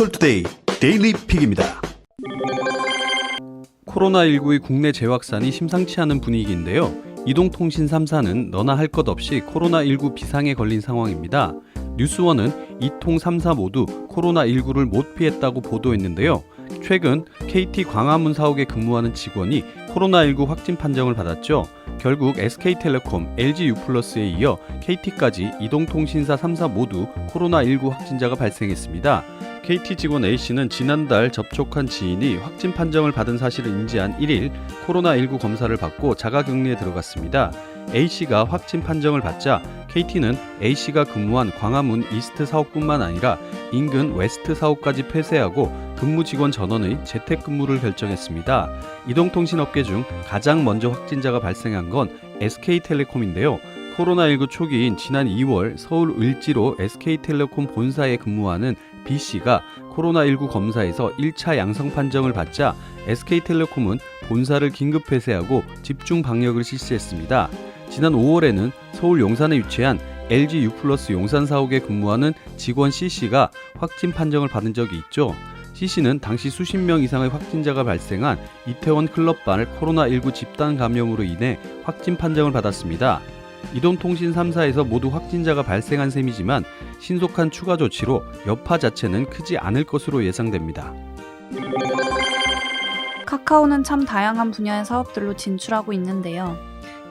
디지털투데이 데일리 픽입니다. 코로나19의 국내 재확산이 심상치 않은 분위기인데요. 이동통신 3사는 너나 할 것 없이 코로나19 비상에 걸린 상황입니다. 뉴스원은 이통 3사 모두 코로나19를 못 피했다고 보도했는데요. 최근 KT 광화문 사옥에 근무하는 직원이 코로나19 확진 판정을 받았죠. 결국 SK텔레콤, LG유플러스에 이어 KT까지 이동통신사 3사 모두 코로나19 확진자가 발생했습니다. KT 직원 A씨는 지난달 접촉한 지인이 확진 판정을 받은 사실을 인지한 1일 코로나19 검사를 받고 자가격리에 들어갔습니다. A씨가 확진 판정을 받자 KT는 A씨가 근무한 광화문 이스트 사옥뿐만 아니라 인근 웨스트 사옥까지 폐쇄하고 근무 직원 전원의 재택근무를 결정했습니다. 이동통신업계 중 가장 먼저 확진자가 발생한 건 SK텔레콤인데요. 코로나19 초기인 지난 2월 서울 을지로 SK텔레콤 본사에 근무하는 B씨가 코로나19 검사에서 1차 양성 판정을 받자 SK텔레콤은 본사를 긴급 폐쇄하고 집중 방역을 실시했습니다. 지난 5월에는 서울 용산에 위치한 LG유플러스 용산 사옥에 근무하는 직원 C씨가 확진 판정을 받은 적이 있죠. C씨는 당시 수십 명 이상의 확진자가 발생한 이태원 클럽발 코로나19 집단 감염으로 인해 확진 판정을 받았습니다. 이동통신 3사에서 모두 확진자가 발생한 셈이지만 신속한 추가 조치로 여파 자체는 크지 않을 것으로 예상됩니다. 카카오는 참 다양한 분야의 사업들로 진출하고 있는데요.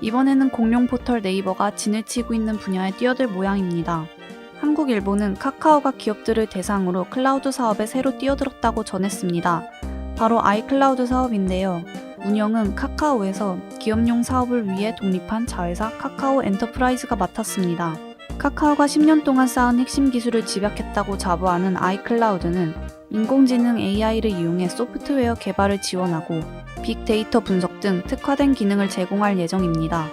이번에는 공룡 포털 네이버가 진을 치고 있는 분야에 뛰어들 모양입니다. 한국일보는 카카오가 기업들을 대상으로 클라우드 사업에 새로 뛰어들었다고 전했습니다. 바로 아이클라우드 사업인데요. 운영은 카카오에서 기업용 사업을 위해 독립한 자회사 카카오 엔터프라이즈가 맡았습니다. 카카오가 10년 동안 쌓은 핵심 기술을 집약했다고 자부하는 아이클라우드는 인공지능 AI를 이용해 소프트웨어 개발을 지원하고 빅데이터 분석 등 특화된 기능을 제공할 예정입니다.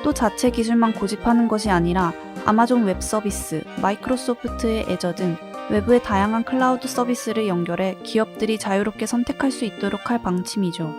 또 자체 기술만 고집하는 것이 아니라 아마존 웹 서비스, 마이크로소프트의 애저 등 외부의 다양한 클라우드 서비스를 연결해 기업들이 자유롭게 선택할 수 있도록 할 방침이죠.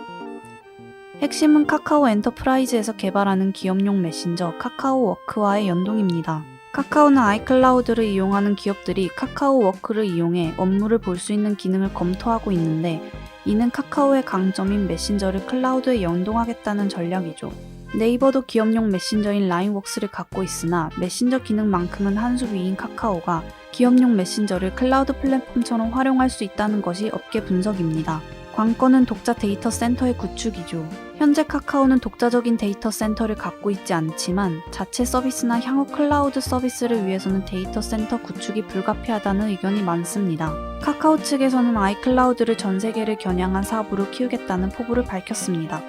핵심은 카카오 엔터프라이즈에서 개발하는 기업용 메신저 카카오워크와의 연동입니다. 카카오는 아이클라우드를 이용하는 기업들이 카카오워크를 이용해 업무를 볼 수 있는 기능을 검토하고 있는데 이는 카카오의 강점인 메신저를 클라우드에 연동하겠다는 전략이죠. 네이버도 기업용 메신저인 라인웍스를 갖고 있으나 메신저 기능만큼은 한 수 위인 카카오가 기업용 메신저를 클라우드 플랫폼처럼 활용할 수 있다는 것이 업계 분석입니다. 관건은 독자 데이터 센터의 구축이죠. 현재 카카오는 독자적인 데이터 센터를 갖고 있지 않지만 자체 서비스나 향후 클라우드 서비스를 위해서는 데이터 센터 구축이 불가피하다는 의견이 많습니다. 카카오 측에서는 아이클라우드를 전 세계를 겨냥한 사업으로 키우겠다는 포부를 밝혔습니다.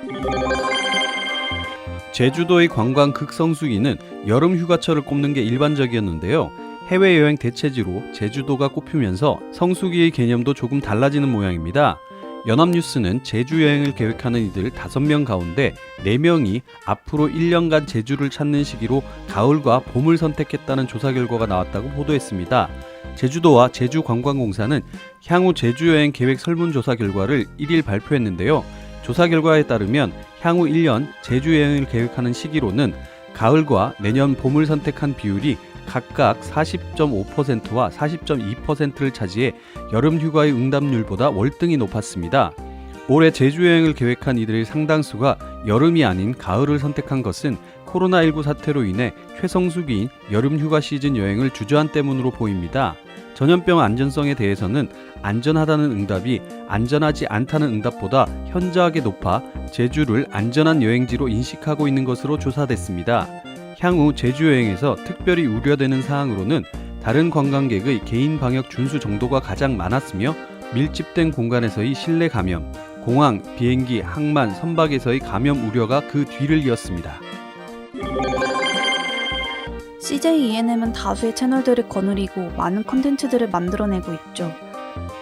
제주도의 관광 극성수기는 여름 휴가철을 꼽는 게 일반적이었는데요. 해외여행 대체지로 제주도가 꼽히면서 성수기의 개념도 조금 달라지는 모양입니다. 연합뉴스는 제주 여행을 계획하는 이들 5명 가운데 4명이 앞으로 1년간 제주를 찾는 시기로 가을과 봄을 선택했다는 조사 결과가 나왔다고 보도했습니다. 제주도와 제주관광공사는 향후 제주 여행 계획 설문조사 결과를 1일 발표했는데요. 조사 결과에 따르면 향후 1년 제주 여행을 계획하는 시기로는 가을과 내년 봄을 선택한 비율이 각각 40.5%와 40.2%를 차지해 여름 휴가의 응답률보다 월등히 높았습니다. 올해 제주 여행을 계획한 이들의 상당수가 여름이 아닌 가을을 선택한 것은 코로나19 사태로 인해 최성수기인 여름 휴가 시즌 여행을 주저한 때문으로 보입니다. 전염병 안전성에 대해서는 안전하다는 응답이 안전하지 않다는 응답보다 현저하게 높아 제주를 안전한 여행지로 인식하고 있는 것으로 조사됐습니다. 향후 제주 여행에서 특별히 우려되는 사항으로는 다른 관광객의 개인 방역 준수 정도가 가장 많았으며 밀집된 공간에서의 실내 감염, 공항, 비행기, 항만, 선박에서의 감염 우려가 그 뒤를 이었습니다. CJ ENM은 다수의 채널들을 거느리고 많은 컨텐츠들을 만들어내고 있죠.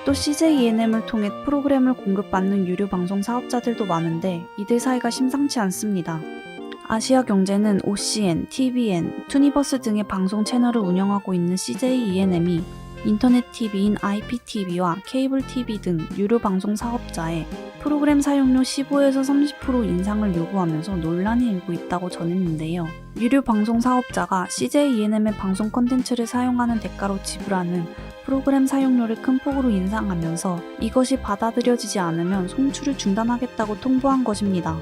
또 CJ ENM을 통해 프로그램을 공급받는 유료 방송 사업자들도 많은데 이들 사이가 심상치 않습니다. 아시아경제는 OCN, TVN, 투니버스 등의 방송 채널을 운영하고 있는 CJ ENM이 인터넷 TV인 IPTV와 케이블 TV 등 유료 방송 사업자에 프로그램 사용료 15에서 30% 인상을 요구하면서 논란이 일고 있다고 전했는데요. 유료 방송 사업자가 CJ ENM의 방송 콘텐츠를 사용하는 대가로 지불하는 프로그램 사용료를 큰 폭으로 인상하면서 이것이 받아들여지지 않으면 송출을 중단하겠다고 통보한 것입니다.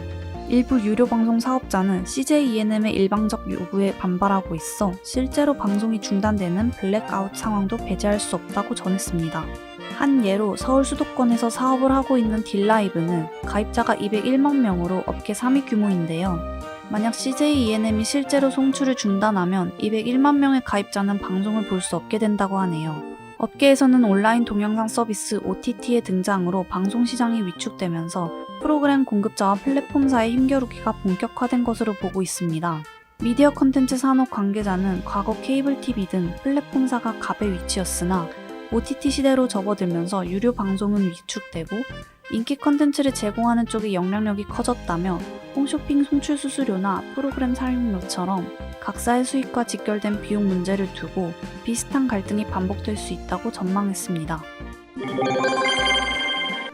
일부 유료 방송 사업자는 CJ ENM의 일방적 요구에 반발하고 있어 실제로 방송이 중단되는 블랙아웃 상황도 배제할 수 없다고 전했습니다. 한 예로 서울 수도권에서 사업을 하고 있는 딜라이브는 가입자가 201만 명으로 업계 3위 규모인데요. 만약 CJ ENM이 실제로 송출을 중단하면 201만 명의 가입자는 방송을 볼 수 없게 된다고 하네요. 업계에서는 온라인 동영상 서비스 OTT의 등장으로 방송 시장이 위축되면서 프로그램 공급자와 플랫폼사의 힘겨루기가 본격화된 것으로 보고 있습니다. 미디어 컨텐츠 산업 관계자는 과거 케이블 TV 등 플랫폼사가 갑의 위치였으나 OTT 시대로 접어들면서 유료 방송은 위축되고 인기 컨텐츠를 제공하는 쪽의 영향력이 커졌다며 홈쇼핑 송출 수수료나 프로그램 사용료처럼 각사의 수익과 직결된 비용 문제를 두고 비슷한 갈등이 반복될 수 있다고 전망했습니다.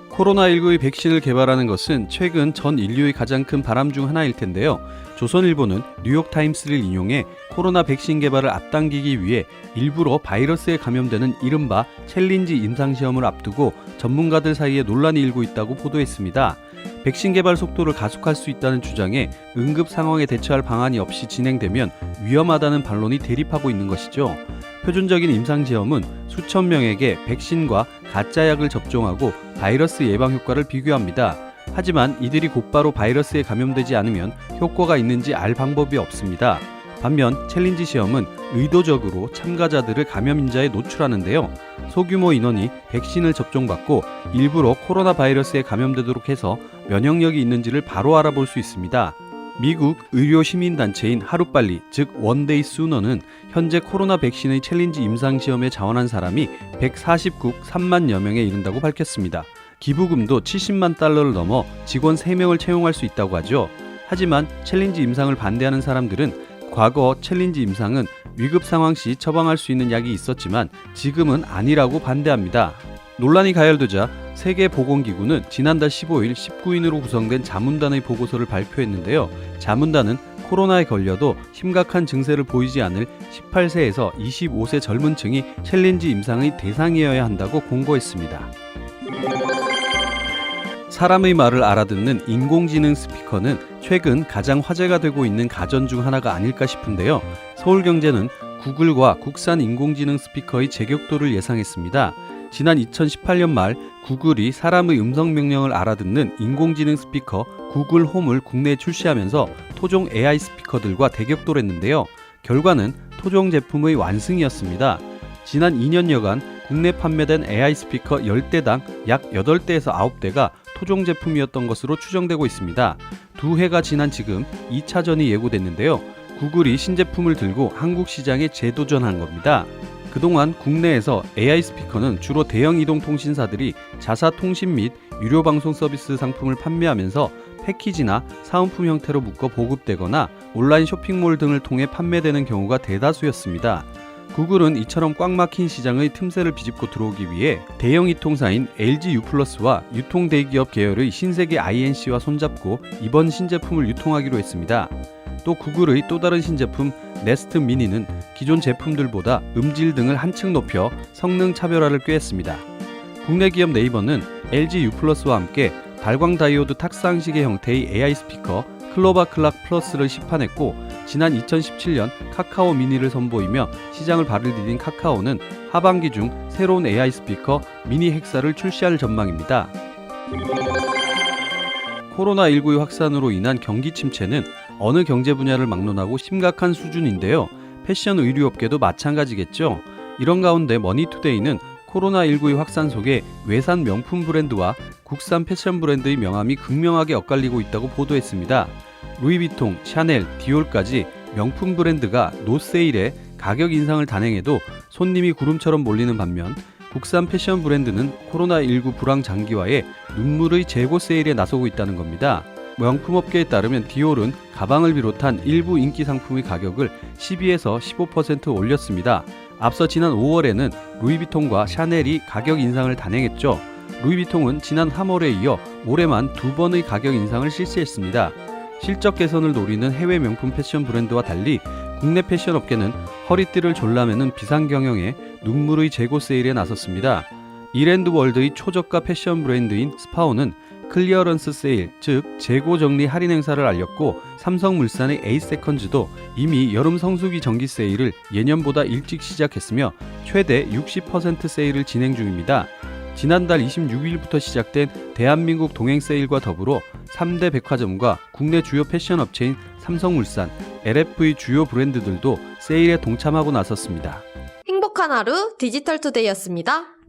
코로나19의 백신을 개발하는 것은 최근 전 인류의 가장 큰 바람 중 하나일 텐데요. 조선일보는 뉴욕타임스를 인용해 코로나 백신 개발을 앞당기기 위해 일부러 바이러스에 감염되는 이른바 챌린지 임상시험을 앞두고 전문가들 사이에 논란이 일고 있다고 보도했습니다. 백신 개발 속도를 가속할 수 있다는 주장에 응급 상황에 대처할 방안이 없이 진행되면 위험하다는 반론이 대립하고 있는 것이죠. 표준적인 임상시험은 수천 명에게 백신과 가짜약을 접종하고 바이러스 예방 효과를 비교합니다. 하지만 이들이 곧바로 바이러스에 감염되지 않으면 효과가 있는지 알 방법이 없습니다. 반면 챌린지 시험은 의도적으로 참가자들을 감염인자에 노출하는데요. 소규모 인원이 백신을 접종받고 일부러 코로나 바이러스에 감염되도록 해서 면역력이 있는지를 바로 알아볼 수 있습니다. 미국 의료 시민단체인 하루빨리 즉 원데이 수너는 현재 코로나 백신의 챌린지 임상시험에 자원한 사람이 140국 3만여 명에 이른다고 밝혔습니다. 기부금도 70만 달러를 넘어 직원 3명을 채용할 수 있다고 하죠. 하지만 챌린지 임상을 반대하는 사람들은 과거 챌린지 임상은 위급 상황 시 처방할 수 있는 약이 있었지만 지금은 아니라고 반대합니다. 논란이 가열되자 세계보건기구는 지난달 15일 19인으로 구성된 자문단의 보고서를 발표했는데요. 자문단은 코로나에 걸려도 심각한 증세를 보이지 않을 18세에서 25세 젊은 층이 챌린지 임상의 대상이어야 한다고 공고했습니다. 사람의 말을 알아듣는 인공지능 스피커는 최근 가장 화제가 되고 있는 가전 중 하나가 아닐까 싶은데요. 서울경제는 구글과 국산 인공지능 스피커의 제격도를 예상했습니다. 지난 2018년 말 구글이 사람의 음성 명령을 알아듣는 인공지능 스피커 구글 홈을 국내에 출시하면서 토종 AI 스피커들과 대격돌했는데요. 결과는 토종 제품의 완승이었습니다. 지난 2년여간 국내 판매된 AI 스피커 10대당 약 8대에서 9대가 토종 제품이었던 것으로 추정되고 있습니다. 두 해가 지난 지금 2차전이 예고됐는데요. 구글이 신제품을 들고 한국 시장에 재도전한 겁니다. 그동안 국내에서 AI 스피커는 주로 대형 이동통신사들이 자사통신 및 유료방송 서비스 상품을 판매하면서 패키지나 사은품 형태로 묶어 보급되거나 온라인 쇼핑몰 등을 통해 판매되는 경우가 대다수였습니다. 구글은 이처럼 꽉 막힌 시장의 틈새를 비집고 들어오기 위해 대형 이통사인 LG U+와 유통대기업 계열의 신세계 INC와 손잡고 이번 신제품을 유통하기로 했습니다. 또 구글의 또 다른 신제품 네스트 미니는 기존 제품들보다 음질 등을 한층 높여 성능 차별화를 꾀했습니다. 국내 기업 네이버는 LG U+와 함께 발광 다이오드 탁상시계 형태의 AI 스피커 클로바 클락 플러스를 시판했고 지난 2017년 카카오 미니를 선보이며 시장을 발을 디딘 카카오는 하반기 중 새로운 AI 스피커 미니 헥사를 출시할 전망입니다. 코로나19의 확산으로 인한 경기 침체는 어느 경제 분야를 막론하고 심각한 수준인데요. 패션 의류업계도 마찬가지겠죠. 이런 가운데 머니투데이는 코로나19의 확산 속에 외산 명품 브랜드와 국산 패션 브랜드의 명암이 극명하게 엇갈리고 있다고 보도했습니다. 루이비통, 샤넬, 디올까지 명품 브랜드가 노세일에 가격 인상을 단행해도 손님이 구름처럼 몰리는 반면 국산 패션 브랜드는 코로나19 불황 장기화에 눈물의 재고 세일에 나서고 있다는 겁니다. 명품업계에 따르면 디올은 가방을 비롯한 일부 인기 상품의 가격을 12에서 15% 올렸습니다. 앞서 지난 5월에는 루이비통과 샤넬이 가격 인상을 단행했죠. 루이비통은 지난 3월에 이어 올해만 2번의 가격 인상을 실시했습니다. 실적 개선을 노리는 해외 명품 패션 브랜드와 달리 국내 패션 업계는 허리띠를 졸라매는 비상 경영에 눈물의 재고 세일에 나섰습니다. 이랜드월드의 초저가 패션 브랜드인 스파오는 클리어런스 세일, 즉 재고 정리 할인 행사를 알렸고 삼성물산의 에이세컨즈도 이미 여름 성수기 정기 세일을 예년보다 일찍 시작했으며 최대 60% 세일을 진행 중입니다. 지난달 26일부터 시작된 대한민국 동행 세일과 더불어 3대 백화점과 국내 주요 패션 업체인 삼성물산, LF의 주요 브랜드들도 세일에 동참하고 나섰습니다. 행복한 하루 디지털투데이였습니다.